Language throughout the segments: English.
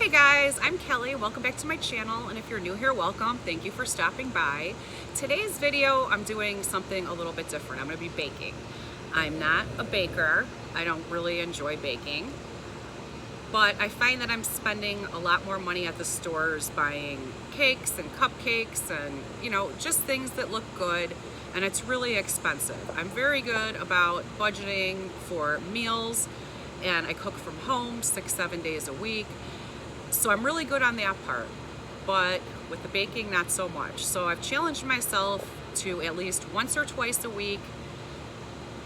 Hey guys, I'm Kelly. Welcome back to my channel, and if you're new here, welcome. Thank you for stopping by. Today's video, I'm doing something a little bit different. I'm going to be baking. I'm not a baker. I don't really enjoy baking, but I find that I'm spending a lot more money at the stores buying cakes and cupcakes and, just things that look good, and it's really expensive. I'm very good about budgeting for meals, and I cook from home 6-7 days a week. So I'm really good on that part, but with the baking, not so much. So I've challenged myself to at least once or twice a week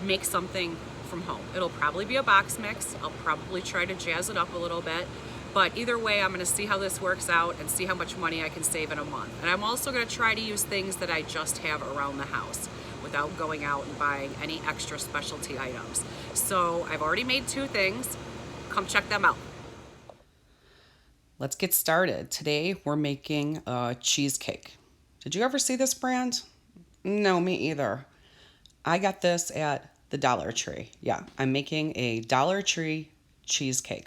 make something from home. It'll probably be a box mix. I'll probably try to jazz it up a little bit, but either way, I'm gonna see how this works out and see how much money I can save in a month. And I'm also gonna try to use things that I just have around the house without going out and buying any extra specialty items. So I've already made 2 things. Come check them out. Let's get started. Today we're making a cheesecake. Did you ever see this brand? No, me either. I got this at the Dollar Tree. Yeah, I'm making a Dollar Tree cheesecake.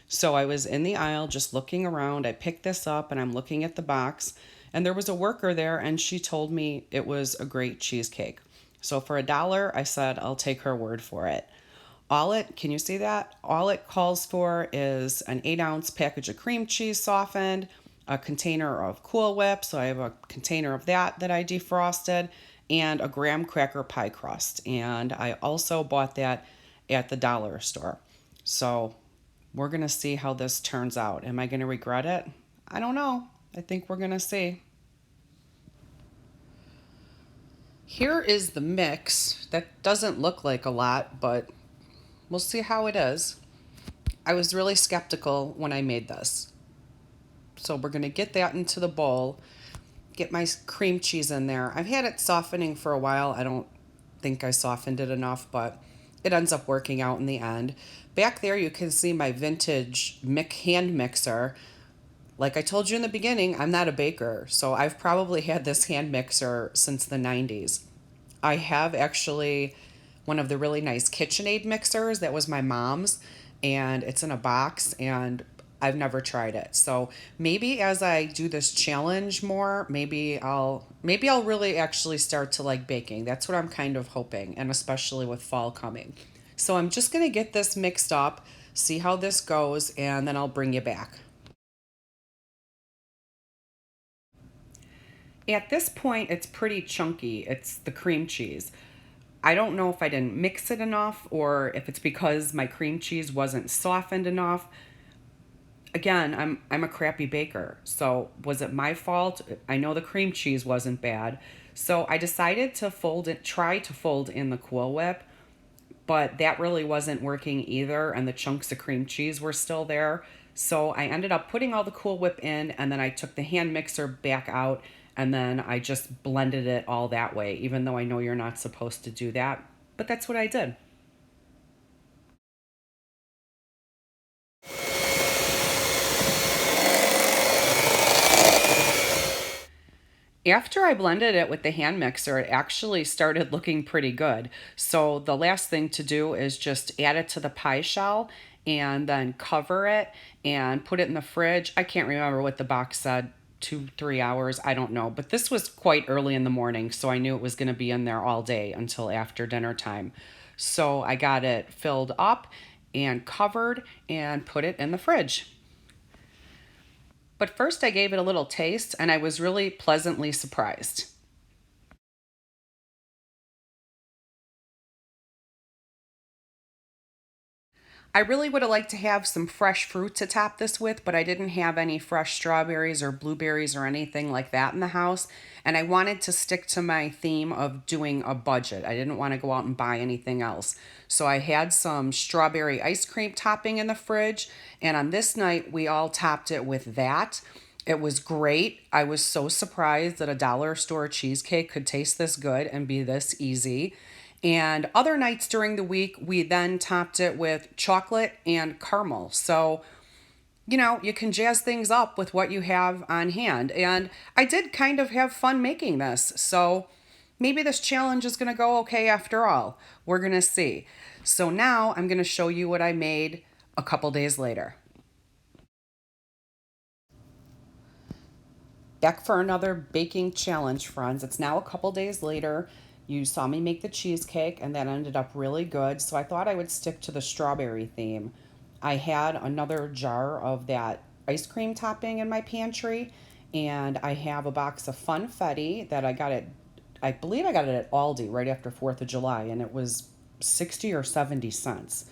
So I was in the aisle just looking around. I picked this up and I'm looking at the box, and there was a worker there and she told me it was a great cheesecake. So for $1, I said I'll take her word for it. Can you see that? All it calls for is an 8-ounce package of cream cheese softened, a container of Cool Whip, so I have a container of that I defrosted, and a graham cracker pie crust. And I also bought that at the dollar store. So we're going to see how this turns out. Am I going to regret it? I don't know. I think we're going to see. Here is the mix. That doesn't look like a lot, but we'll see how it is. I was really skeptical when I made this. So we're going to get that into the bowl, get my cream cheese in there. I've had it softening for a while. I don't think I softened it enough, but it ends up working out in the end. Back there you can see my vintage hand mixer. Like I told you in the beginning, I'm not a baker, so I've probably had this hand mixer since the 90s. I have actually one of the really nice KitchenAid mixers that was my mom's, and it's in a box, and I've never tried it. So maybe as I do this challenge more, maybe I'll really actually start to like baking. That's what I'm kind of hoping, and especially with fall coming. So I'm just going to get this mixed up, see how this goes, and then I'll bring you back. At this point, it's pretty chunky. It's the cream cheese. I don't know if I didn't mix it enough or if it's because my cream cheese wasn't softened enough. Again, I'm a crappy baker. So was it my fault? I know the cream cheese wasn't bad. So I decided to try to fold in the Cool Whip, but that really wasn't working either, and the chunks of cream cheese were still there. So I ended up putting all the Cool Whip in, and then I took the hand mixer back out, and then I just blended it all that way, even though I know you're not supposed to do that. But that's what I did. After I blended it with the hand mixer, it actually started looking pretty good. So the last thing to do is just add it to the pie shell and then cover it and put it in the fridge. I can't remember what the box said, 2-3 hours, I don't know. But this was quite early in the morning, so I knew it was going to be in there all day until after dinner time. So I got it filled up and covered and put it in the fridge. But first I gave it a little taste, and I was really pleasantly surprised. I really would have liked to have some fresh fruit to top this with, but I didn't have any fresh strawberries or blueberries or anything like that in the house. And I wanted to stick to my theme of doing a budget. I didn't want to go out and buy anything else. So I had some strawberry ice cream topping in the fridge. And on this night, we all topped it with that. It was great. I was so surprised that a dollar store cheesecake could taste this good and be this easy. And other nights during the week, we then topped it with chocolate and caramel. So, you can jazz things up with what you have on hand. And I did kind of have fun making this. So maybe this challenge is going to go okay after all. We're going to see. So now I'm going to show you what I made a couple days later. Back for another baking challenge, friends. It's now a couple days later. You saw me make the cheesecake, and that ended up really good, so I thought I would stick to the strawberry theme. I had another jar of that ice cream topping in my pantry, and I have a box of Funfetti that I believe I got it at Aldi right after 4th of July, and it was 60 or 70 cents.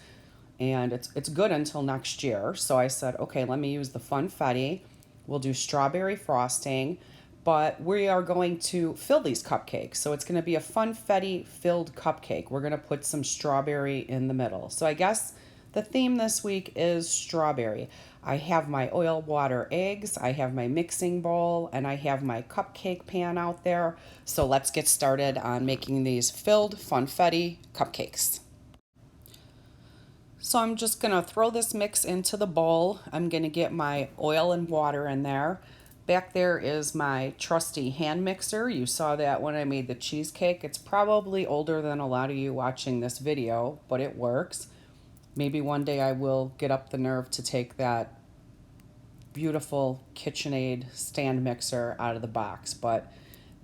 And it's good until next year. So I said, okay, let me use the Funfetti. We'll do strawberry frosting, but we are going to fill these cupcakes. So it's going to be a Funfetti filled cupcake. We're going to put some strawberry in the middle. So I guess the theme this week is strawberry. I have my oil, water, eggs, I have my mixing bowl, and I have my cupcake pan out there. So let's get started on making these filled Funfetti cupcakes. So I'm just going to throw this mix into the bowl. I'm going to get my oil and water in there. Back there is my trusty hand mixer. You saw that when I made the cheesecake. It's probably older than a lot of you watching this video, but it works. Maybe one day I will get up the nerve to take that beautiful KitchenAid stand mixer out of the box, but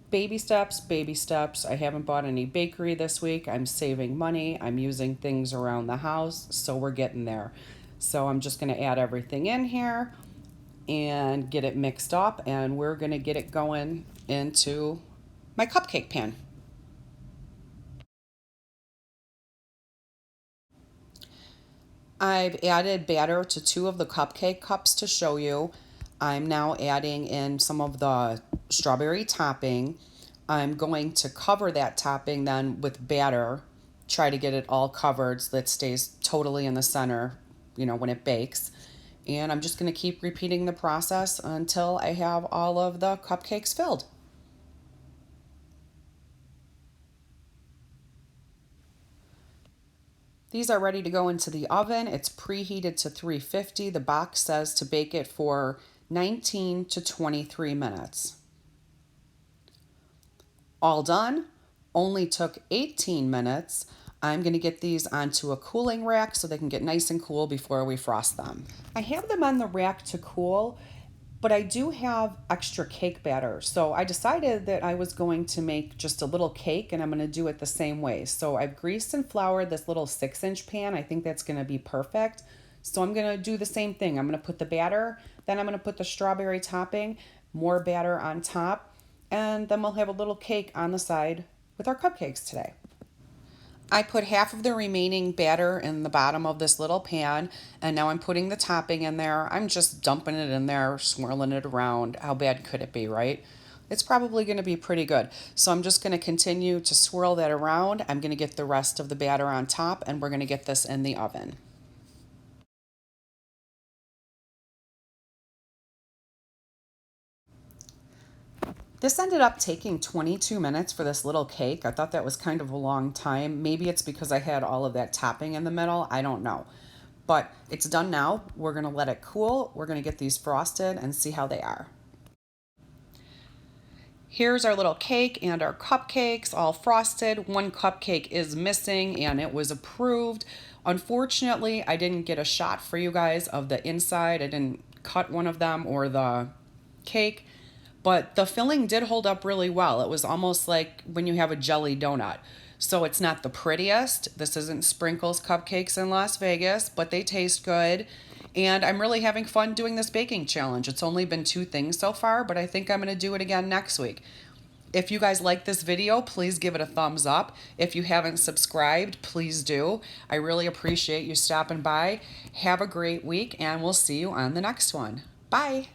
baby steps, baby steps. I haven't bought any bakery this week. I'm saving money. I'm using things around the house, so we're getting there. So I'm just going to add everything in here and get it mixed up, and we're going to get it going into my cupcake pan. I've added batter to 2 of the cupcake cups to show you. I'm now adding in some of the strawberry topping. I'm going to cover that topping then with batter, try to get it all covered so that it stays totally in the center, when it bakes. And I'm just going to keep repeating the process until I have all of the cupcakes filled. These are ready to go into the oven. It's preheated to 350. The box says to bake it for 19 to 23 minutes. All done. Only took 18 minutes. I'm going to get these onto a cooling rack so they can get nice and cool before we frost them. I have them on the rack to cool, but I do have extra cake batter. So I decided that I was going to make just a little cake, and I'm going to do it the same way. So I've greased and floured this little 6-inch pan. I think that's going to be perfect. So I'm going to do the same thing. I'm going to put the batter, then I'm going to put the strawberry topping, more batter on top, and then we'll have a little cake on the side with our cupcakes today. I put half of the remaining batter in the bottom of this little pan, and now I'm putting the topping in there. I'm just dumping it in there, swirling it around. How bad could it be, right? It's probably going to be pretty good. So I'm just going to continue to swirl that around. I'm going to get the rest of the batter on top, and we're going to get this in the oven. This ended up taking 22 minutes for this little cake. I thought that was kind of a long time. Maybe it's because I had all of that topping in the middle. I don't know. But it's done now. We're going to let it cool. We're going to get these frosted and see how they are. Here's our little cake and our cupcakes all frosted. One cupcake is missing and it was approved. Unfortunately, I didn't get a shot for you guys of the inside. I didn't cut one of them or the cake. But the filling did hold up really well. It was almost like when you have a jelly donut. So it's not the prettiest. This isn't Sprinkles Cupcakes in Las Vegas, but they taste good. And I'm really having fun doing this baking challenge. It's only been 2 things so far, but I think I'm going to do it again next week. If you guys like this video, please give it a thumbs up. If you haven't subscribed, please do. I really appreciate you stopping by. Have a great week, and we'll see you on the next one. Bye.